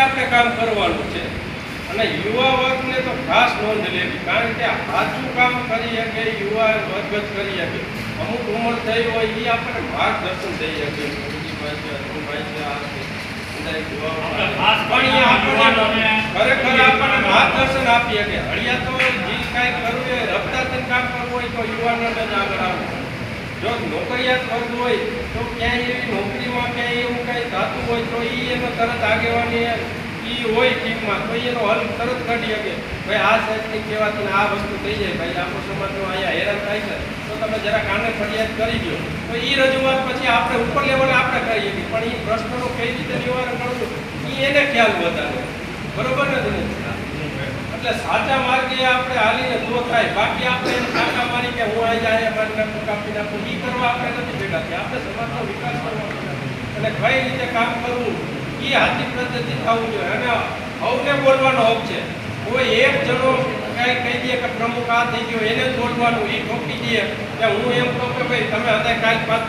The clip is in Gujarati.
આપણે કામ કરવાનું છે અને યુવા વર્ગને તો ખાસ નોંધ લેવી, કારણ કે સાચું કામ કરી શકે યુવા વર્ગ જ કરી શકે. અમુક ઉંમર થઈ હોય એ આપણને માર્ગદર્શન થઈ શકે, ખરેખર આપણને માર્ગદર્શન આપી શકે. હળિયા તો જે કાંઈ કરવું એ રફતારથી કામ કરવું હોય તો યુવાનોને જ આગળ આવવું. જો નોકરિયાત વર્ગ હોય તો ક્યાંય એવી નોકરીમાં ક્યાંય એવું કાંઈ થતું હોય તો એનો તરત આગેવાની હોય ટીમમાં તો એનો હલ તરત કાઢી શકે. ભાઈ આ સાહેબની કહેવાથી આ વસ્તુ થઈ જાય, ભાઈ આપણો સમાજનો અહીંયા હેરાન થાય છે તો તમે જરા કાને ફરિયાદ કરી દો, તો એ રજૂઆત પછી આપણે ઉપર લેવલે આપણે કરીએ છીએ. પણ એ પ્રશ્નનું કઈ રીતે નિવારણ કરવું એ એને ખ્યાલ વધારે, બરોબર નથી? એટલે સાચા માર્ગે આપણે હાલીને તો થાય. બાકી આપણે એને કાકા મારી કે હું આ જાય મારી નાખું કાપી નાખું એ કરવા આપણે નથી ભેગા થયા. આપણે સમાજનો વિકાસ કરવાનો અને કઈ રીતે કામ કરવું એ હાથી પદ્ધતિ થવું જોઈએ. અને સૌને બોલવાનો હક છે. કોઈ એક જણો કાંઈ કહી દે કે પ્રમુખ આ થઈ ગયો એને જ બોલવાનું, એ ઠોકી દે કે હું એમ કહું કે ભાઈ તમે હતા કાલ 5